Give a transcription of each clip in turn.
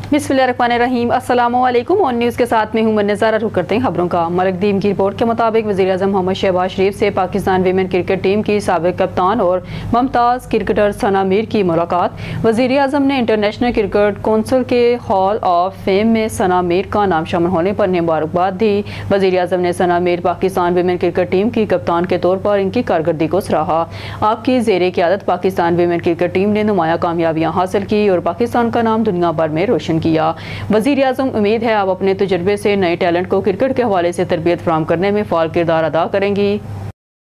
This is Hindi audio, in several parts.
बिस्मिल्लाहिर्रहमानिर्रहीम। अस्सलामुअलैकुम। ऑन न्यूज़ के साथ में हूं नज़ारा। रुख करते हैं खबरों का। मलकदीम की रिपोर्ट के मुताबिक वज़ीर-ए-आज़म मोहम्मद शहबाज शरीफ से पाकिस्तान वीमेन क्रिकेट टीम की साबिक़ कप्तान और मुमताज़ क्रिकेटर सना मीर की मुलाकात। वज़ीर-ए-आज़म ने इंटरनेशनल क्रिकेट कौंसिल के हॉल ऑफ फेम में सना मीर का नाम शामिल होने पर मुबारकबाद दी। वज़ीर-ए-आज़म ने Sana Mir Pakistan women cricket team की कप्तान के तौर पर इनकी कारकर्दगी को सराहा। आपकी ज़ेरे क़यादत पाकिस्तान वीमेन क्रिकेट टीम ने नुमाया कामयाबियाँ हासिल की और पाकिस्तान का नाम दुनिया भर में रोशन किया। वज़ीर-ए-आज़म उम्मीद है आप अपने तजुर्बे से नए टैलेंट को क्रिकेट के हवाले से तरबियत फराहम करने में फ़ाल किरदार अदा करेंगी।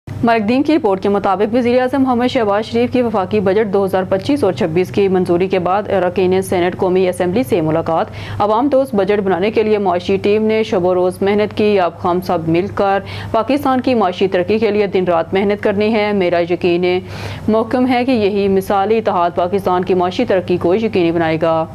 मलकदीम की रिपोर्ट के मुताबिक वज़ीर-ए-आज़म मोहम्मद शहबाज शरीफ की वफाकी बजट 2025 और 26 की मंजूरी के बाद अरकान सेनेट कौमी असम्बली से मुलाकात। अवाम दोस्त बजट बनाने के लिए मुआशी टीम ने शब रोज़ मेहनत की। अब हम सब मिलकर पाकिस्तान की मुआशी तरक्की के लिए दिन रात मेहनत करनी है। मेरा यकीन महकम है कि यही मिसाली इत्तेहाद पाकिस्तान की मुआशी तरक्की को यकीनी बनाएगा।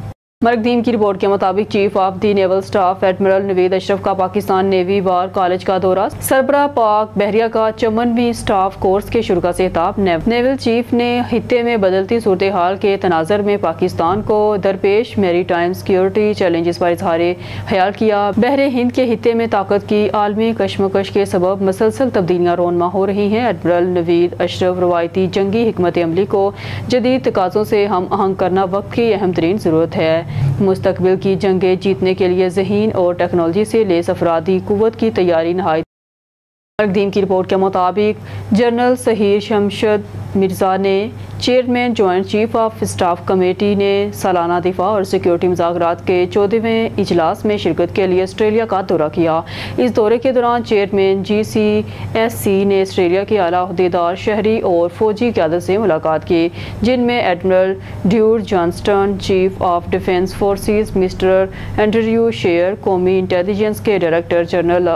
मलकदीम की रिपोर्ट के मुताबिक chief of the naval staff admiral Naveed Ashraf का पाकिस्तान नेवी वार कॉलेज का दौरा। सरबराह पाक बहरिया का 54वीं स्टाफ कोर्स के शुरू का सेहताब। नेवल चीफ ने खित्ते में बदलती सूरत हाल के तनाजर में पाकिस्तान को दरपेश मेरी टाइम सिक्योरिटी चैलेंजेस पर इजहार ख्याल किया। बहरे हिंद के खित्ते में ताकत की आलमी कशमकश के सबब मसलसल तब्दीलियाँ रोनमा हो रही हैं। एडमिरल नवीद अशरफ रवायती जंगी हिकमत अमली को जदीद तकाज़ों से हम आहंग करना वक्त की अहम तरीन ज़रूरत है। मुस्तकबिल की जंगें जीतने के लिए ज़हीन और टेक्नोलॉजी से लेस अफरादी कुव्वत की तैयारी नहायत। मलकदीम की रिपोर्ट के मुताबिक जनरल सहीर शमशद मिर्ज़ा ने chairman joint chief of staff committee ने सालाना दिफा और सिक्योरिटी मुज़ाकरात के 14वें इजलास में शिरकत के लिए ऑस्ट्रेलिया का दौरा किया। इस दौरे के दौरान चेयरमैन GCSC ने ऑस्ट्रेलिया के आला अहदेदार, शहरी और फौजी क़यादत से मुलाकात की, जिनमें एडमिरल ड्यूर Johnston, chief of defence forces mister Andrew Shearer, कौमी इंटेलिजेंस के director general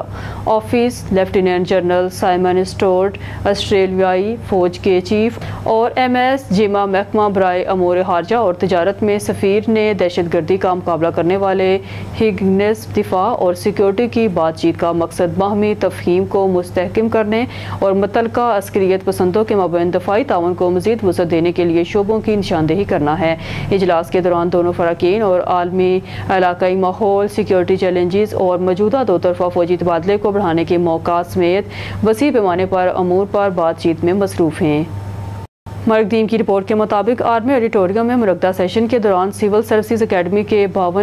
office lieutenant general Simon Stuart, ऑस्ट्रेलियाई फौज के चीफ और MS जिमा महकमा बराए अमूर खारजा और तजारत में सफ़ीर ने दहशतगर्दी का मुकाबला करने वाले हिगनेस दिफा और सिक्योरिटी की बातचीत का मकसद बाहमी तफहीम को मुस्तहकम करने और मुतल्लिका अस्करियत पसंदों के माबैन दफ़ाई ताउन को मज़ीद वसअत देने के लिए शोबों की निशानदेही करना है। इजलास के दौरान दोनों फ़राक़ीन और आलमी इलाकाई माहौल, सिक्योरिटी चैलेंजेस और मौजूदा दो तरफ़ा फ़ौजी तबादले को बढ़ाने के मौक़ा समेत वसी पैमाने पर अमूर पर बातचीत में मसरूफ़ हैं। मलकदीम की रिपोर्ट के मुताबिक आर्मी ऑडिटोरियम में मुनक्किदा सेशन के दौरान सिविल सर्विसेज अकेडमी के 52